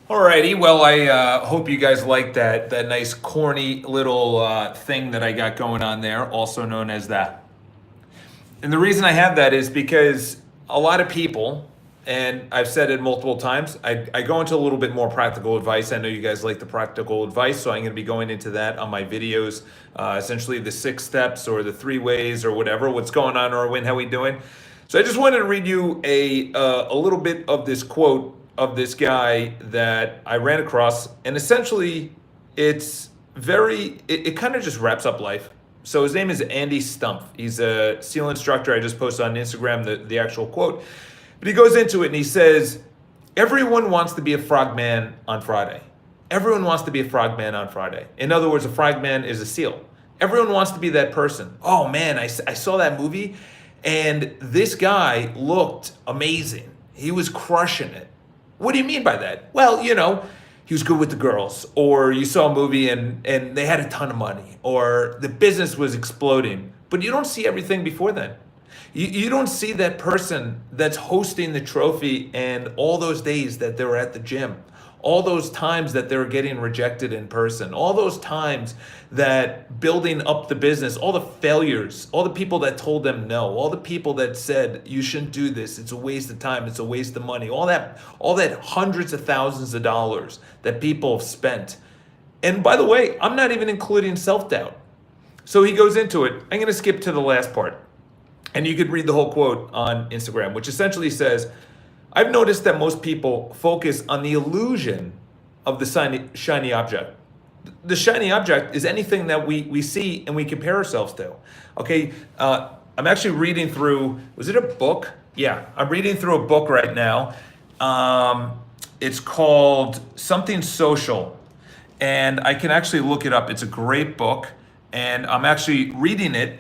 Alrighty, well, I hope you guys like that nice corny little thing that I got going on there, also known as that. And the reason I have that is because a lot of people, and I've said it multiple times, I go into a little bit more practical advice. I know you guys like the practical advice, so I'm going to be going into that on my videos, essentially the 6 steps or the 3 ways or whatever. What's going on, Erwin? How we doing? So I just wanted to read you a little bit of this quote of this guy that I ran across, and essentially it kind of just wraps up life. So his name is Andy Stumpf. He's a SEAL instructor. I just posted on Instagram the actual quote. But he goes into it and he says, everyone wants to be a frogman on Friday. Everyone wants to be a frogman on Friday. In other words, a frogman is a SEAL. Everyone wants to be that person. Oh man, I saw that movie and this guy looked amazing. He was crushing it. What do you mean by that? Well, he was good with the girls, or you saw a movie and they had a ton of money, or the business was exploding. But you don't see everything before then. You don't see that person that's hosting the trophy and all those days that they were at the gym, all those times that they were getting rejected in person, all those times that building up the business, all the failures, all the people that told them no, all the people that said you shouldn't do this, it's a waste of time, it's a waste of money, all that hundreds of thousands of dollars that people have spent. And by the way, I'm not even including self-doubt. So he goes into it. I'm going to skip to the last part. And you could read the whole quote on Instagram, which essentially says, I've noticed that most people focus on the illusion of the shiny object. The shiny object is anything that we see and we compare ourselves to. Okay, I'm actually reading through, was it a book? Yeah, I'm reading through a book right now. It's called Something Social, and I can actually look it up. It's a great book, and I'm actually reading it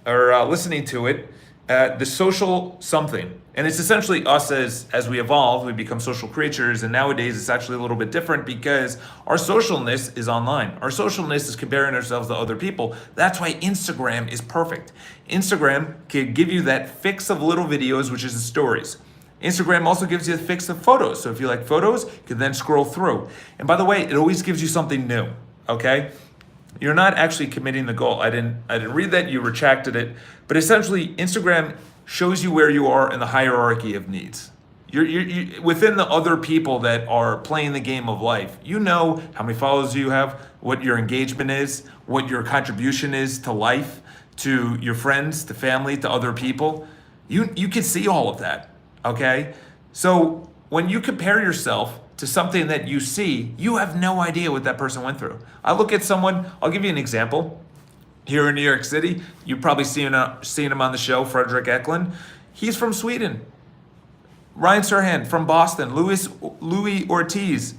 listening to it, the social something. And it's essentially us as we evolve, we become social creatures. And nowadays it's actually a little bit different because our socialness is online. Our socialness is comparing ourselves to other people. That's why Instagram is perfect. Instagram can give you that fix of little videos, which is the stories. Instagram also gives you a fix of photos. So if you like photos, you can then scroll through. And by the way, it always gives you something new, okay? You're not actually committing the goal. I didn't read that, you retracted it. But essentially, Instagram shows you where you are in the hierarchy of needs. You're within the other people that are playing the game of life. You know how many followers you have, what your engagement is, what your contribution is to life, to your friends, to family, to other people. You can see all of that, okay? So when you compare yourself to something that you see, you have no idea what that person went through. I look at someone, I'll give you an example. Here in New York City, you've probably seen him on the show, Frederick Eklund. He's from Sweden. Ryan Serhant from Boston. Louis Ortiz,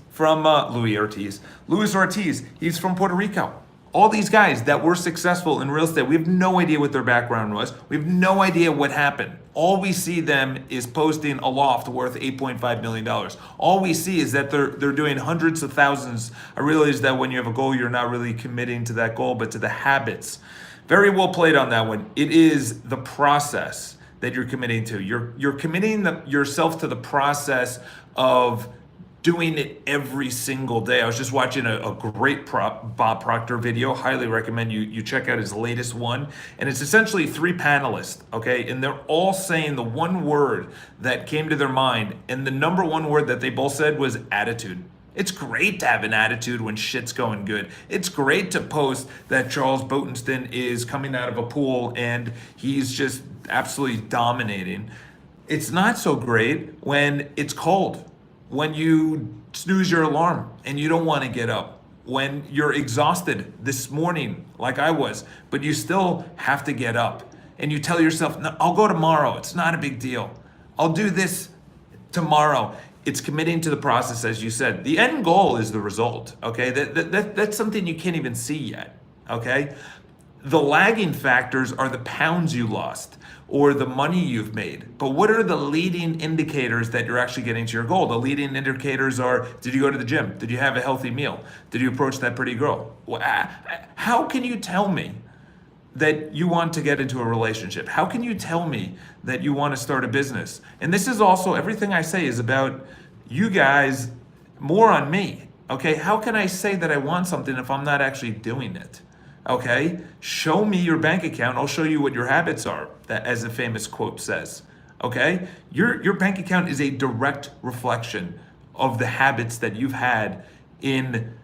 he's from Puerto Rico. All these guys that were successful in real estate, we have no idea what their background was. We have no idea what happened. All we see them is posting a loft worth $8.5 million. All we see is that they're doing hundreds of thousands. I realize that when you have a goal, you're not really committing to that goal, but to the habits. Very well played on that one. It is the process that you're committing to. You're committing yourself to the process of doing it every single day. I was just watching a great Bob Proctor video. Highly recommend you check out his latest one. And it's essentially 3 panelists, okay? And they're all saying the one word that came to their mind. And the number one word that they both said was attitude. It's great to have an attitude when shit's going good. It's great to post that Charles Botensten is coming out of a pool and he's just absolutely dominating. It's not so great when it's cold, when you snooze your alarm and you don't want to get up, when you're exhausted this morning like I was, but you still have to get up and you tell yourself, no, I'll go tomorrow. It's not a big deal. I'll do this tomorrow. It's committing to the process, as you said. The end goal is the result, okay? That's something you can't even see yet, okay? The lagging factors are the pounds you lost or the money you've made. But what are the leading indicators that you're actually getting to your goal? The leading indicators are, did you go to the gym? Did you have a healthy meal? Did you approach that pretty girl? How can you tell me that you want to get into a relationship? How can you tell me that you want to start a business? And this is also, everything I say is about you guys More on me. Okay, how can I say that I want something if I'm not actually doing it? Okay, show me your bank account. I'll show you what your habits are. That, as the famous quote says. Okay, your bank account is a direct reflection of the habits that you've had in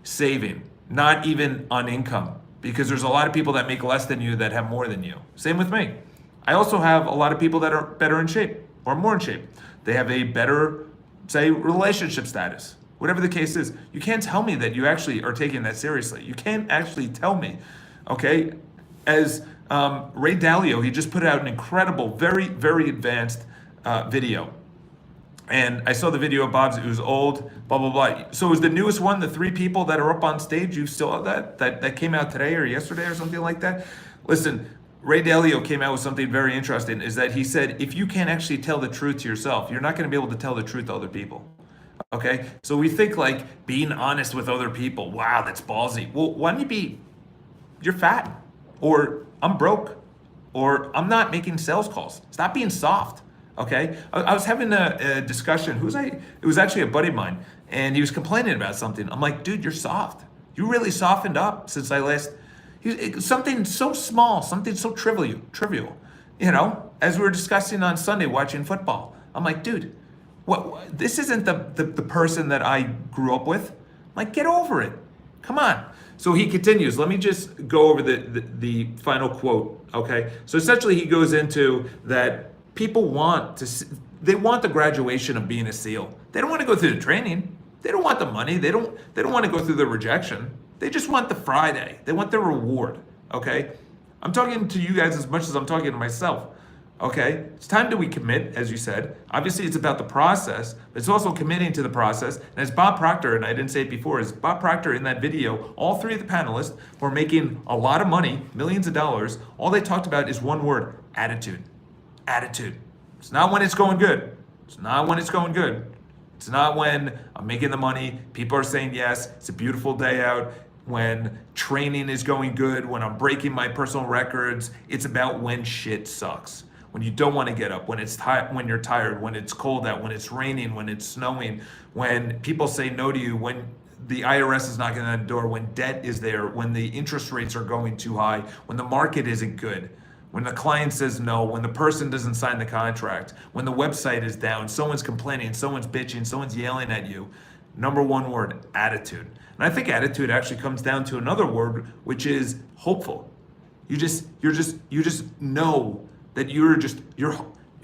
saving, not even on income, because there's a lot of people that make less than you that have more than you. Same with me. I also have a lot of people that are better in shape or more in shape. They have a better, say, relationship status. Whatever the case is, you can't tell me that you actually are taking that seriously. You can't actually tell me, okay? As Ray Dalio, he just put out an incredible, very, very advanced video. And I saw the video of Bob's, it was old, blah, blah, blah. So it was the newest one, the 3 people that are up on stage. You still have that came out today or yesterday or something like that? Listen, Ray Dalio came out with something very interesting, is that he said, if you can't actually tell the truth to yourself, you're not going to be able to tell the truth to other people. Okay? So we think like being honest with other people, wow, that's ballsy. Well, why don't you be, you're fat, or I'm broke, or I'm not making sales calls. Stop being soft. Okay, I was having a discussion. It was actually a buddy of mine, and he was complaining about something. I'm like, dude, you're soft. You really softened up since I last. Something so small, something so trivial. You know, as we were discussing on Sunday watching football. I'm like, dude, what? This isn't the person that I grew up with. I'm like, get over it. Come on. So he continues. Let me just go over the final quote. Okay. So essentially, he goes into that. People want they want the graduation of being a SEAL. They don't want to go through the training. They don't want the money. They don't want to go through the rejection. They just want the Friday. They want their reward. Okay? I'm talking to you guys as much as I'm talking to myself. Okay? It's time that we commit, as you said. Obviously, it's about the process, but it's also committing to the process. And as Bob Proctor, and I didn't say it before, as Bob Proctor in that video, all 3 of the panelists were making a lot of money, millions of dollars. All they talked about is one word: attitude. Attitude. It's not when it's going good. It's not when it's going good. It's not when I'm making the money, people are saying yes, it's a beautiful day out, when training is going good, when I'm breaking my personal records. It's about when shit sucks. When you don't want to get up, when when you're tired, when it's cold out, when it's raining, when it's snowing, when people say no to you, when the IRS is knocking on the door, when debt is there, when the interest rates are going too high, when the market isn't good. When the client says no, when the person doesn't sign the contract, when the website is down, someone's complaining, someone's bitching, someone's yelling at you. Number one word, attitude. And I think attitude actually comes down to another word, which is hopeful. You just know that you're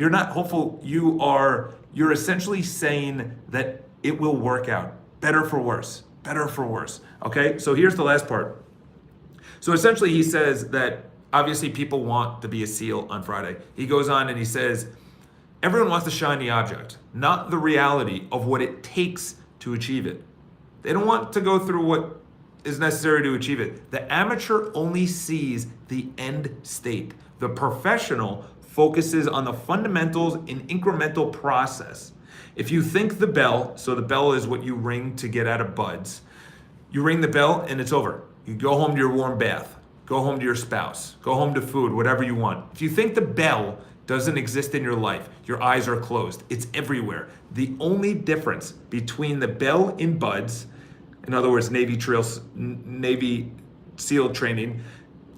not hopeful. You're essentially saying that it will work out. Better for worse. Okay? So here's the last part. So essentially he says that obviously people want to be a SEAL on Friday. He goes on and he says, everyone wants the shiny object, not the reality of what it takes to achieve it. They don't want to go through what is necessary to achieve it. The amateur only sees the end state. The professional focuses on the fundamentals in incremental process. If you think the bell, so the bell is what you ring to get out of buds. You ring the bell and it's over. You go home to your warm bath. Go home to your spouse, go home to food, whatever you want. If you think the bell doesn't exist in your life, your eyes are closed. It's everywhere. The only difference between the bell in buds, in other words, Navy SEAL training,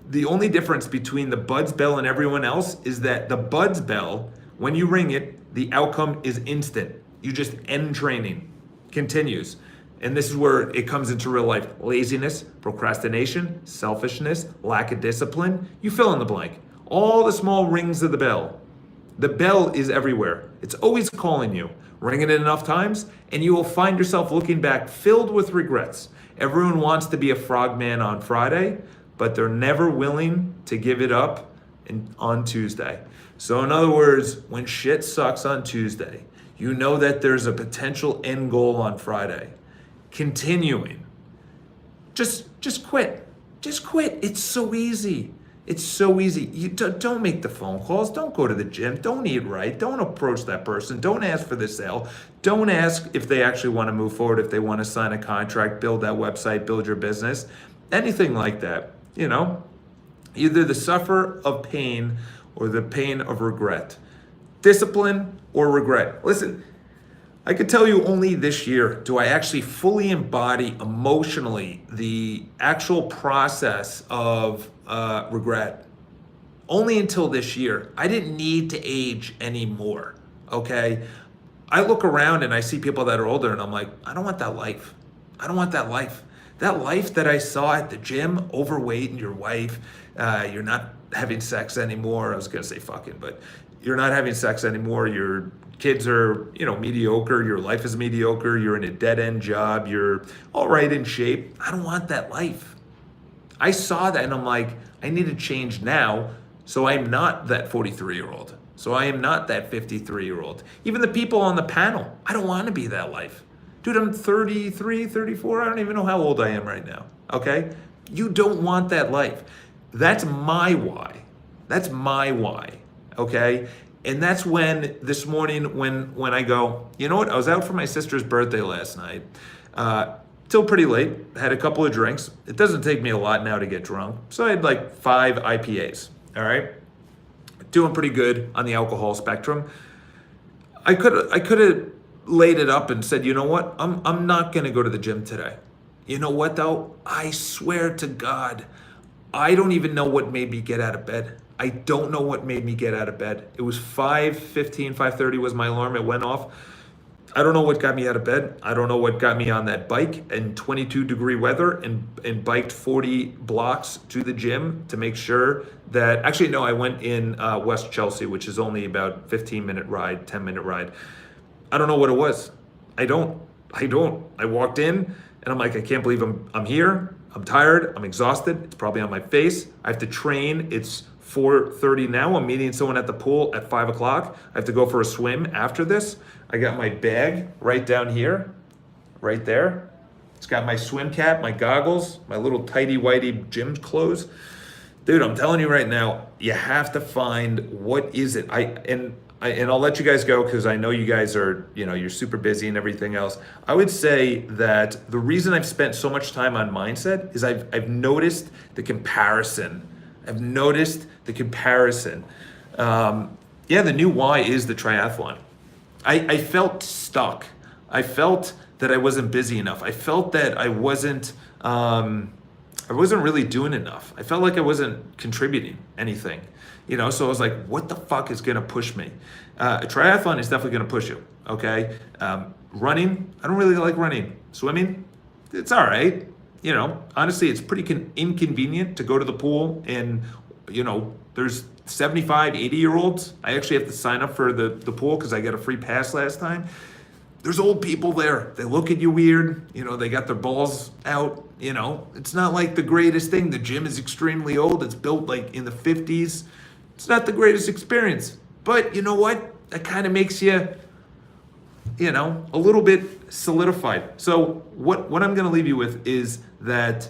the only difference between the buds bell and everyone else is that the buds bell, when you ring it, the outcome is instant. You just end training, continues. And this is where it comes into real life. Laziness, procrastination, selfishness, lack of discipline. You fill in the blank. All the small rings of the bell. The bell is everywhere. It's always calling you. Ring it enough times, and you will find yourself looking back filled with regrets. Everyone wants to be a frogman on Friday, but they're never willing to give it up on Tuesday. So in other words, when shit sucks on Tuesday, you know that there's a potential end goal on Friday. Continuing. Just quit. Just quit. It's so easy. It's so easy. You don't make the phone calls. Don't go to the gym. Don't eat right. Don't approach that person. Don't ask for the sale. Don't ask if they actually want to move forward, if they want to sign a contract, build that website, build your business, anything like that. You know, either the suffer of pain or the pain of regret. Discipline or regret. Listen, I could tell you only this year do I actually fully embody emotionally the actual process of regret. Only until this year. I didn't need to age anymore, okay? I look around and I see people that are older and I'm like, I don't want that life. I don't want that life. That life that I saw at the gym, overweight and your wife, you're not having sex anymore. I was gonna say fucking, but you're not having sex anymore. Your kids are, mediocre. Your life is mediocre. You're in a dead end job. You're all right in shape. I don't want that life. I saw that and I'm like, I need to change now so I'm not that 43-year-old. So I am not that 53-year-old. Even the people on the panel, I don't want to be that life. Dude, I'm 33, 34. I don't even know how old I am right now. Okay? You don't want that life. That's my why. That's my why. Okay? And that's when this morning when I go, you know what? I was out for my sister's birthday last night. Till pretty late. Had a couple of drinks. It doesn't take me a lot now to get drunk. So I had like 5 IPAs. All right? Doing pretty good on the alcohol spectrum. I could have laid it up and said, you know what? I'm not gonna go to the gym today. You know what though? I swear to God, I don't even know what made me get out of bed. I don't know what made me get out of bed. It was 5:15, 5:30 was my alarm. It went off. I don't know what got me out of bed. I don't know what got me on that bike in 22-degree weather and biked 40 blocks to the gym to make sure that, actually, no, I went in West Chelsea, which is only about 15-minute ride, 10-minute ride. I don't know what it was. I don't. I walked in and I'm like, I can't believe I'm here. I'm tired. I'm exhausted. It's probably on my face. I have to train. It's 4:30 now. I'm meeting someone at the pool at 5 o'clock. I have to go for a swim after this. I got my bag right down here, right there. It's got my swim cap, my goggles, my little tighty-whitey gym clothes. Dude, I'm telling you right now, you have to find what is it. And I'll let you guys go because I know you guys are, you're super busy and everything else. I would say that the reason I've spent so much time on mindset is I've noticed the comparison. I've noticed the comparison. The new why is the triathlon. I felt stuck. I felt that I wasn't busy enough. I felt that I wasn't really doing enough. I felt like I wasn't contributing anything. So I was like, what the fuck is gonna push me? A triathlon is definitely gonna push you, okay? Running, I don't really like running. Swimming, it's all right. Honestly, it's pretty inconvenient to go to the pool and, there's 75, 80-year-olds. I actually have to sign up for the pool because I got a free pass last time. There's old people there. They look at you weird. They got their balls out. It's not like the greatest thing. The gym is extremely old. It's built like in the 50s. It's not the greatest experience. But you know what? That kind of makes you, a little bit solidified. So what I'm going to leave you with is that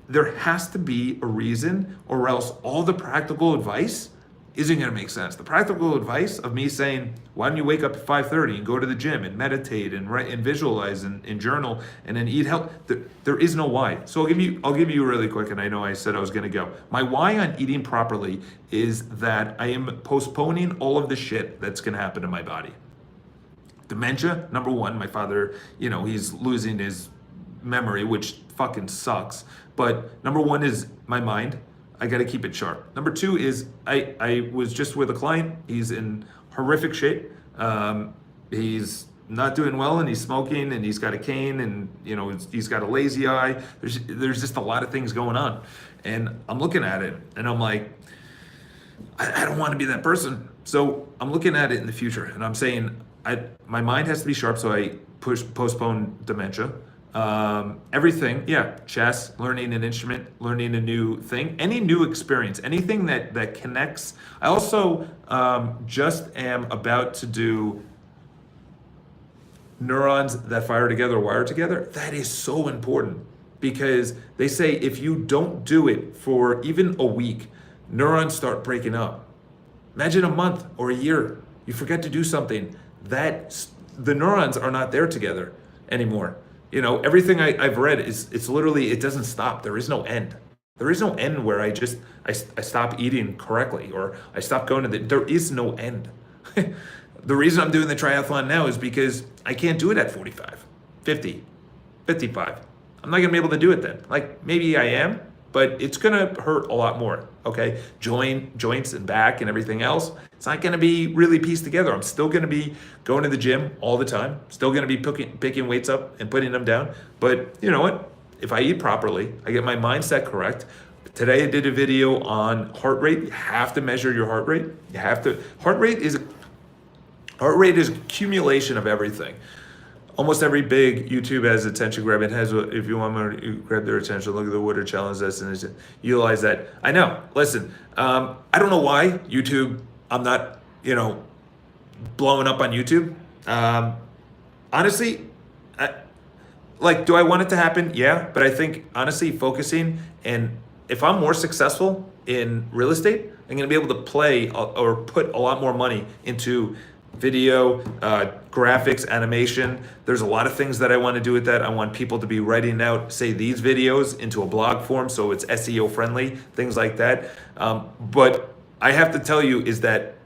there has to be a reason, or else all the practical advice isn't going to make sense. The practical advice of me saying, why don't you wake up at 5:30 and go to the gym and meditate and write and visualize and journal and then eat health. There is no why. So I'll give you really quick, and I know I said I was going to go. My why on eating properly is that I am postponing all of the shit that's going to happen to my body. Dementia, number one. My father, he's losing his memory, which fucking sucks. But number one is my mind. I got to keep it sharp. Number two is I was just with a client. He's in horrific shape. He's not doing well, and he's smoking, and he's got a cane, and he's got a lazy eye. There's just a lot of things going on, and I'm looking at it, and I'm like, I don't want to be that person. So I'm looking at it in the future, and I'm saying my mind has to be sharp. So I postpone dementia. Everything, chess, learning an instrument, learning a new thing, any new experience, anything that connects. I also just am about to do neurons that fire together, wire together. That is so important because they say if you don't do it for even a week, neurons start breaking up. Imagine a month or a year, you forget to do something, that the neurons are not there together anymore. Everything I've read it's literally, it doesn't stop. There is no end. There is no end where I stop eating correctly or I stop going to there is no end. the reason I'm doing the triathlon now is because I can't do it at 45, 50, 55. I'm not gonna be able to do it then. Like maybe I am, but it's gonna hurt a lot more, okay? Joints and back and everything else, it's not gonna be really pieced together. I'm still gonna be going to the gym all the time, still gonna be picking weights up and putting them down. But you know what? If I eat properly, I get my mindset correct. Today I did a video on heart rate. You have to measure your heart rate. You have to, heart rate is accumulation of everything. Almost every big YouTube has attention grabbing. Has, if you want to grab their attention, look at the water challenge. That's and utilize that. I know. Listen, I don't know why YouTube. I'm not, blowing up on YouTube. Honestly, do I want it to happen? Yeah, but I think honestly, focusing, and if I'm more successful in real estate, I'm going to be able to play or put a lot more money into video, graphics, animation. There's a lot of things that I want to do with that. I want people to be writing out, say, these videos into a blog form so it's SEO friendly, things like that. But I have to tell you is that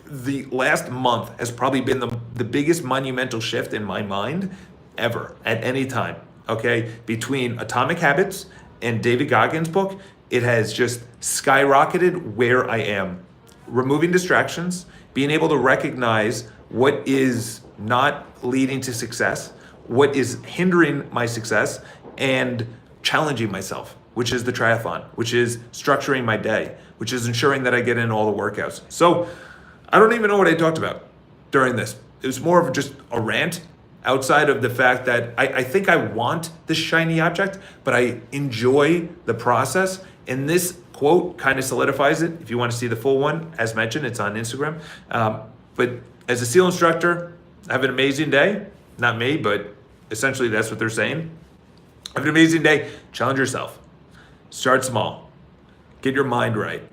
the last month has probably been the biggest monumental shift in my mind ever at any time, okay? Between Atomic Habits and David Goggins' book, it has just skyrocketed where I am. Removing distractions, being able to recognize what is not leading to success, what is hindering my success, and challenging myself, which is the triathlon, which is structuring my day, which is ensuring that I get in all the workouts. So I don't even know what I talked about during this. It was more of just a rant outside of the fact that I think I want this shiny object, but I enjoy the process. And this quote kind of solidifies it. If you want to see the full one, as mentioned, it's on Instagram. But as a SEAL instructor, have an amazing day. Not me, but essentially that's what they're saying. Have an amazing day. Challenge yourself. Start small. Get your mind right.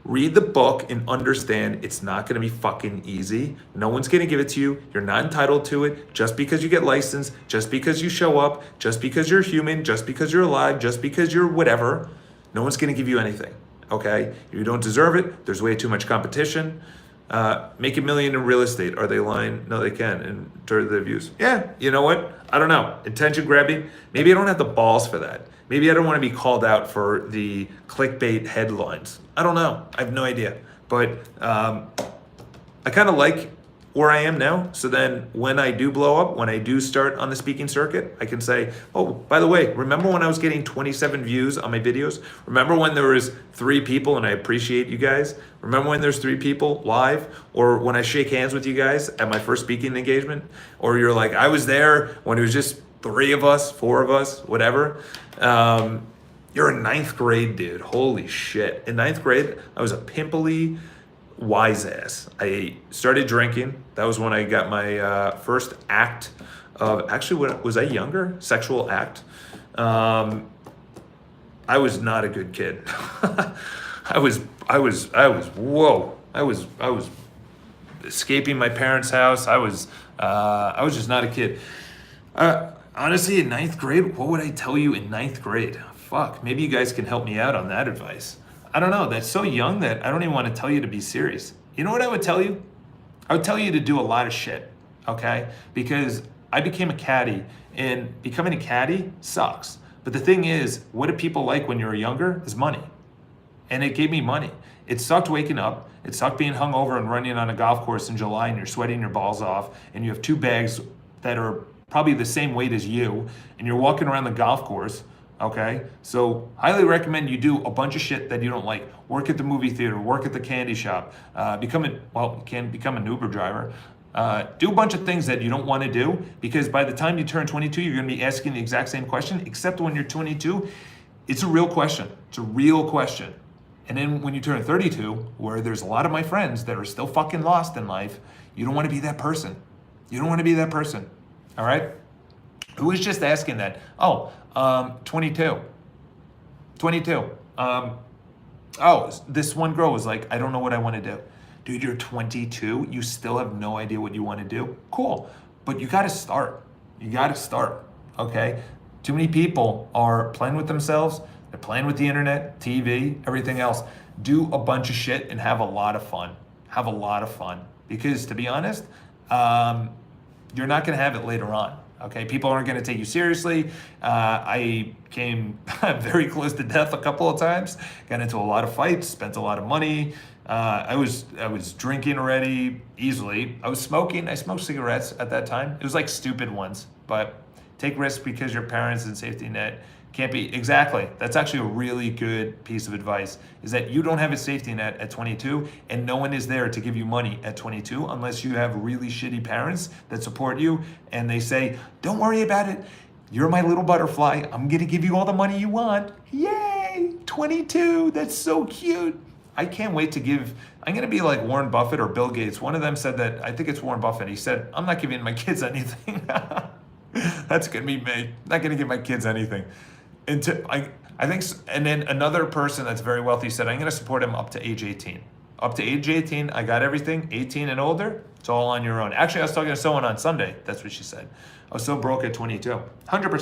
Read the book and understand it's not going to be fucking easy. No one's going to give it to you. You're not entitled to it just because you get licensed, just because you show up, just because you're human, just because you're alive, just because you're whatever. No one's going to give you anything, okay? You don't deserve it. There's way too much competition. Make $1 million in real estate. Are they lying? No, they can. And turn their views. Yeah, you know what? I don't know. Attention grabbing. Maybe I don't have the balls for that. Maybe I don't want to be called out for the clickbait headlines. I don't know. I have no idea. But I kind of like where I am now. So then when I do blow up, when I do start on the speaking circuit, I can say, oh, by the way, remember when I was getting 27 views on my videos? Remember when there was 3 people, and I appreciate you guys? Remember when there's 3 people live? Or when I shake hands with you guys at my first speaking engagement? Or you're like, I was there when it was just 3 of us, 4 of us, whatever. You're in 9th grade, dude. Holy shit. In 9th grade, I was a pimply wise ass. I started drinking. That was when I got my first act of, actually, what was I younger? Sexual act. I was not a good kid. I was escaping my parents' house. I was just not a kid. Honestly, in 9th grade, what would I tell you in 9th grade? Fuck, maybe you guys can help me out on that advice. I don't know, that's so young that I don't even want to tell you to be serious. You know what I would tell you? I would tell you to do a lot of shit, okay? Because I became a caddy, and becoming a caddy sucks. But the thing is, what do people like when you're younger is money. And it gave me money. It sucked waking up. It sucked being hungover and running on a golf course in July, and you're sweating your balls off, and you have 2 bags that are probably the same weight as you, and you're walking around the golf course, okay? So highly recommend you do a bunch of shit that you don't like. Work at the movie theater, work at the candy shop, you can become an Uber driver. Do a bunch of things that you don't want to do, because by the time you turn 22, you're going to be asking the exact same question, except when you're 22, it's a real question. It's a real question. And then when you turn 32, where there's a lot of my friends that are still fucking lost in life, you don't want to be that person. You don't want to be that person. All right? Who was just asking that? 22. This one girl was like, I don't know what I want to do. Dude, you're 22. You still have no idea what you want to do? Cool. But you got to start. You got to start. Okay? Too many people are playing with themselves. They're playing with the internet, TV, everything else. Do a bunch of shit and have a lot of fun. Have a lot of fun. because to be honest, you're not going to have it later on. Okay, people aren't going to take you seriously. I came very close to death a couple of times. Got into a lot of fights. Spent a lot of money. I was drinking already easily. I was smoking. I smoked cigarettes at that time. It was like stupid ones, but take risks because your parents and safety net can't be exactly. That's actually a really good piece of advice, is that you don't have a safety net at 22 and no one is there to give you money at 22 unless you have really shitty parents that support you and they say, don't worry about it. You're my little butterfly. I'm going to give you all the money you want. Yay, 22. That's so cute. I can't wait to give. I'm going to be like Warren Buffett or Bill Gates. One of them said that, I think it's Warren Buffett. He said, I'm not giving my kids anything. That's going to be me. I'm not going to give my kids anything. I think, and then another person that's very wealthy said, I'm going to support him up to age 18. Up to age 18, I got everything. 18 and older, it's all on your own. Actually, I was talking to someone on Sunday. That's what she said. I was so broke at 22. 100%.